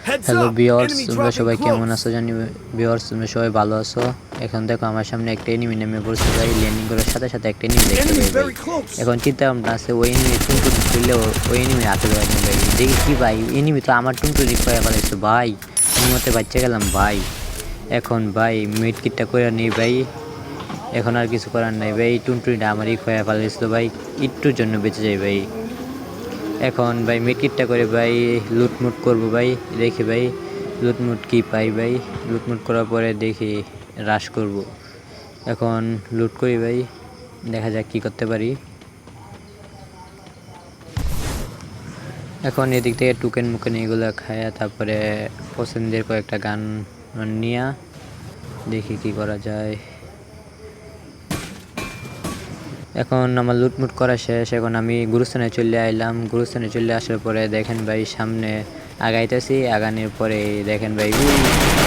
Hello viewers, তোমরা সবাই কেমন আছো জানি। ভিউয়ার্স, তোমরা সবাই ভালো আছো? এখন দেখো আমার সামনে একটা এনিমি নেমে পড়ছে ভাই। ল্যান্ডিং করার সাথে সাথে একটা এনিমি দেখতে পাই ভাই। এখন চিন্তা ভাবনা আছে ওই এনিমি টুনটুনি করলে ওই এনিমি হাতে ধরে নেই ভাই। দেখি কি ভাই, এনিমি তো আমার টুনটুনি খোয়া ফেলাইছে ভাই। মতে বাচ্চা গেলাম ভাই। এখন ভাই মিড কিটটা করে নিই ভাই। এখন আর কিছু করার নাই ভাই, টুনটুনিটা আমারই খোয়া ফেলাইছিল ভাই। একটুর জন্য বেঁচে যাই ভাই। এখন ভাই মিডকিটটা করে ভাই লুটমুট করবো ভাই। দেখি ভাই লুটমুট কি পাই ভাই। লুটমুট করার পরে দেখি রাশ করব। এখন লুট করি ভাই, দেখা যাক কি করতে পারি। এখন এদিক থেকে টুকেন মুকেন এগুলো খায়া তারপরে পছন্দের কয়েকটা গান নিয়া দেখি কি করা যায়। এখন আমার লুটমুট করা শেষ। এখন আমি গুরুস্থানে চলে আইলাম। গুরুস্থানে চলে আসার পরে দেখেন ভাই সামনে আগাইতেছি। আগানোর পরে দেখেন ভাই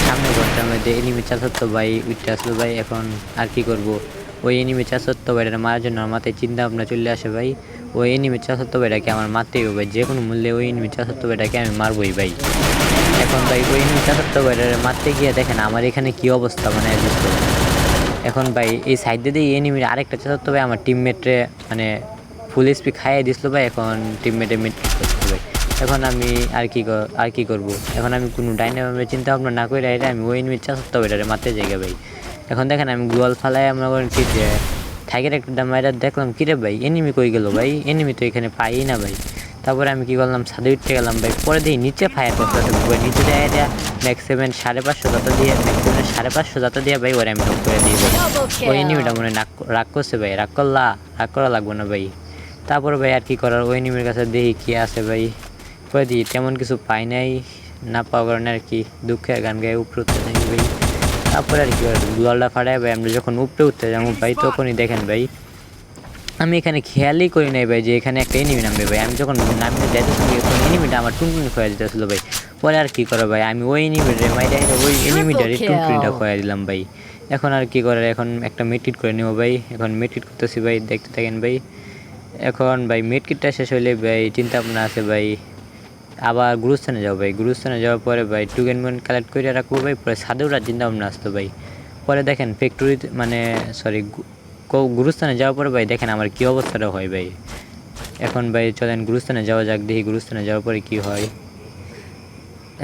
সামনে ঘরটার মধ্যে এনিমি চাচাতো ভাই উঠতে আসলো ভাই। এখন আর কি করব, ওই এনিমি চাচাতো ভাইটা মারার জন্য আমার মাথায় চিন্তা ভাবনা চলে আসে ভাই। ওই এনিমি চাচাতো ভাইটাকে আমার মারতেই হবে ভাই, যে কোনো মূল্যে ওই এনিমি চাচাতো ভাইটাকে আমি মারবই ভাই। এখন ভাই ওই এনিমি চাচাতো ভাইটাকে মারতে গিয়ে দেখেন আমার এখানে কি অবস্থা মানে এখন ভাই এই সাইড দিয়ে এনিমির আরেকটা চাচাতো ভাই আমার টিমমেটরে মানে ফুল এসপি খাইয়ে দিছিল ভাই। এখন টিমমেটে মিট করতে ভাই। এখন আমি আর কি করব, এখন আমি কোনো ডাইনামিক চিন্তা ভাবনা না করে আমি ওই এনিমির চাচাতো ভাইটারে মারতে জায়গা ভাই। এখন দেখেন আমি গোয়াল ফালাই আমরা কি যে থাইকের একটা মাইরা দেখলাম কিরে ভাই এনিমি কই গেল ভাই, এনিমি তো এখানে পাই না ভাই। তারপরে আমি কি করলাম, ছাদে উঠতে গেলাম ভাই। পরে দিই নিচে ফায়ার করতে ভাই, নিচে দেয়া ম্যাক্সিমাম 550 দাতা দিয়ে, ম্যাক্সিমাম 550 দাতা দিয়ে ভাই ওরে আমি নক করে দিই ভাই। ওই এনিমিটা মনে রাগ করছে ভাই। রাগ করা লাগবে না ভাই। তারপরে ভাই আর কি করার, ওই এনিমির কাছে দেখি কি আছে ভাই। পরে দিই তেমন কিছু পাই নাই, না পাওয়ার কারণে আর কি দুঃখের গান গায়ে উপরে উঠতে থাকি ভাই। তারপরে আর কি গোয়ালটা ফাটাই ভাই আমরা যখন উপরে উঠতে যাবো ভাই, তখনই দেখেন ভাই আমি এখানে খেয়ালই করি নাই ভাই যে এখানে একটা এনিমি নামবে ভাই। আমি যখন নামতে যাইতেছিলাম তখন এনিমিটা আমার টুনটুনি খোয়া দিতেছিল ভাই। পরে আর কি করো ভাই, আমি ওই এনিমিটারে মাইরে ওই এনিমিটারে টুনটুনিটা খোয়া দিলাম ভাই। এখন আর কি করার, এখন একটা মিডকিট করে নেবো ভাই। এখন মিডকিট করতেছি ভাই, দেখতে থাকেন ভাই। এখন ভাই মিডকিটটা শেষ হইলে ভাই চিন্তা ভাবনা আছে ভাই আবার গুরুস্থানে যাবো ভাই। গুরুস্থানে যাওয়ার পরে ভাই টুকেন কালেক্ট করে রাখবো ভাই। পরে ছাদে ওঠার চিন্তা ভাবনা আসতো ভাই। পরে দেখেন ফ্যাক্টরিতে মানে সরি গুরুস্থানে যাওয়ার পরে ভাই দেখেন আমার কী অবস্থাটা হয় ভাই। এখন ভাই চলেন গুরুস্থানে যাওয়া যাক, দেখি গুরুস্থানে যাওয়ার পরে কী হয়।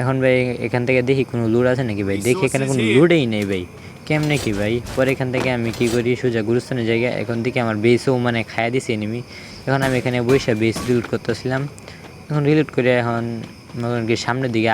এখন ভাই এখান থেকে দেখি কোনো লুট আছে নাকি ভাই। দেখি এখানে কোনো লুটেই নেই ভাই, কেমনে কি ভাই। পরে এখান থেকে আমি কি করি, সোজা গুরুস্থানের জায়গা। এখন থেকে আমার বেসও মানে খাইয়া দিছে এনিমি। এখন আমি এখানে বসে বেস রিলুট করতেছিলাম। এখন রিলুট করে এখন সামনের দিকে